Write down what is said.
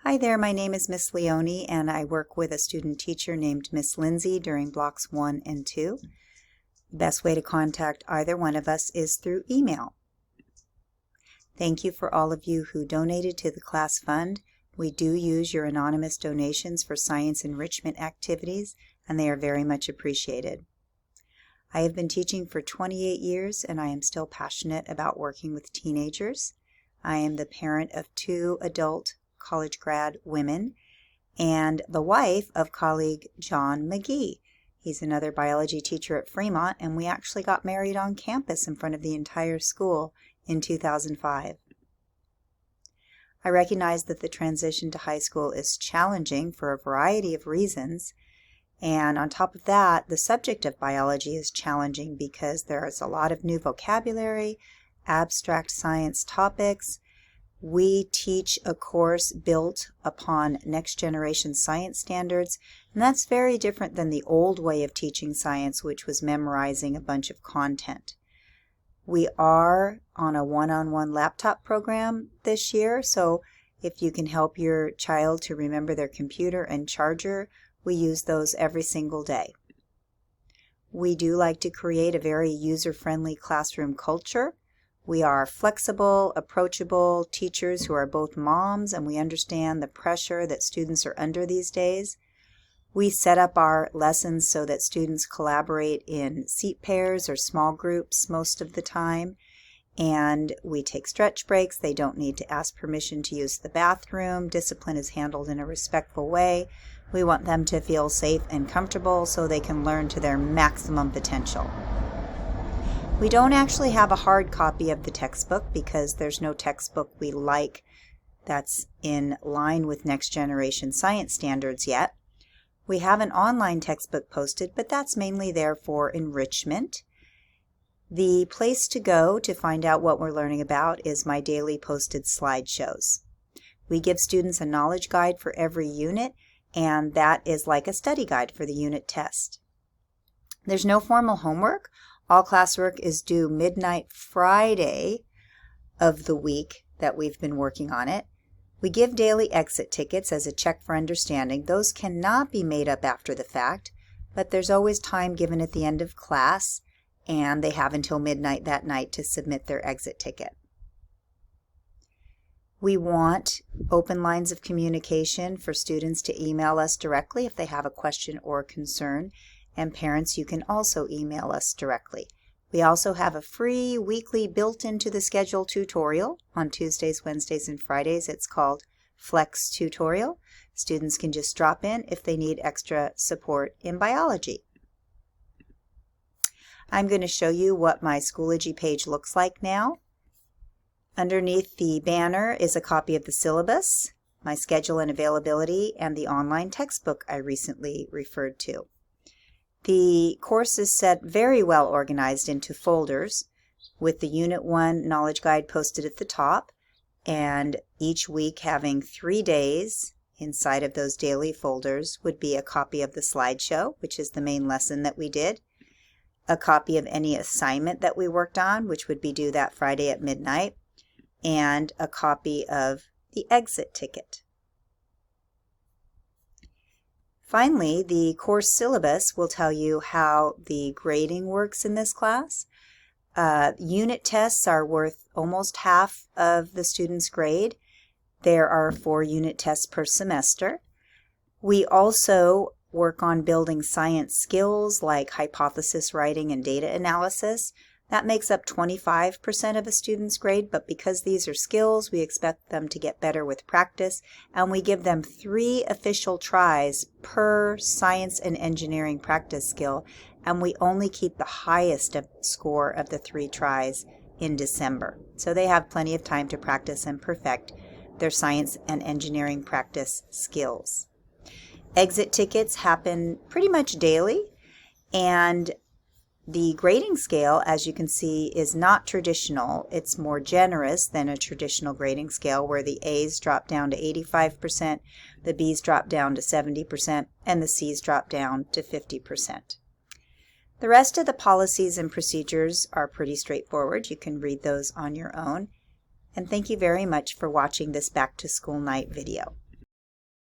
Hi there, my name is Miss Leone and I work with a student teacher named Miss Lindsay during blocks 1 and 2. Best way to contact either one of us is through email. Thank you for all of you who donated to the class fund. We do use your anonymous donations for science enrichment activities and they are very much appreciated. I have been teaching for 28 years and I am still passionate about working with teenagers. I am the parent of 2 adult college grad women and the wife of colleague John McGee. He's another biology teacher at Fremont and we actually got married on campus in front of the entire school in 2005. I recognize that the transition to high school is challenging for a variety of reasons, and on top of that, the subject of biology is challenging because there is a lot of new vocabulary, abstract science topics. We teach a course built upon next generation science standards, and that's very different than the old way of teaching science, which was memorizing a bunch of content. We are on a one-on-one laptop program this year, so if you can help your child to remember their computer and charger, we use those every single day. We do like to create a very user-friendly classroom culture. We are flexible, approachable teachers who are both moms, and we understand the pressure that students are under these days. We set up our lessons so that students collaborate in seat pairs or small groups most of the time, and we take stretch breaks. They don't need to ask permission to use the bathroom. Discipline is handled in a respectful way. We want them to feel safe and comfortable so they can learn to their maximum potential. We don't actually have a hard copy of the textbook because there's no textbook we like that's in line with next generation science standards yet. We have an online textbook posted, but that's mainly there for enrichment. The place to go to find out what we're learning about is my daily posted slideshows. We give students a knowledge guide for every unit, and that is like a study guide for the unit test. There's no formal homework. All classwork is due midnight Friday of the week that we've been working on it. We give daily exit tickets as a check for understanding. Those cannot be made up after the fact, but there's always time given at the end of class, and they have until midnight that night to submit their exit ticket. We want open lines of communication for students to email us directly if they have a question or concern. And parents, you can also email us directly. We also have a free weekly built into the schedule tutorial on Tuesdays, Wednesdays, and Fridays. It's called Flex Tutorial. Students can just drop in if they need extra support in biology. I'm going to show you what my Schoology page looks like now. Underneath the banner is a copy of the syllabus, my schedule and availability, and the online textbook I recently referred to. The course is set very well organized into folders with the Unit 1 Knowledge Guide posted at the top, and each week having 3 days inside of those daily folders would be a copy of the slideshow, which is the main lesson that we did, a copy of any assignment that we worked on, which would be due that Friday at midnight, and a copy of the exit ticket. Finally, the course syllabus will tell you how the grading works in this class. Unit tests are worth almost half of the student's grade. There are 4 unit tests per semester. We also work on building science skills like hypothesis writing and data analysis. That makes up 25% of a student's grade, but because these are skills, we expect them to get better with practice, and we give them 3 official tries per science and engineering practice skill, and we only keep the highest score of the 3 tries in December. So they have plenty of time to practice and perfect their science and engineering practice skills. Exit tickets happen pretty much daily, and the grading scale, as you can see, is not traditional. It's more generous than a traditional grading scale where the A's drop down to 85%, the B's drop down to 70%, and the C's drop down to 50%. The rest of the policies and procedures are pretty straightforward. You can read those on your own. And thank you very much for watching this Back to School Night video.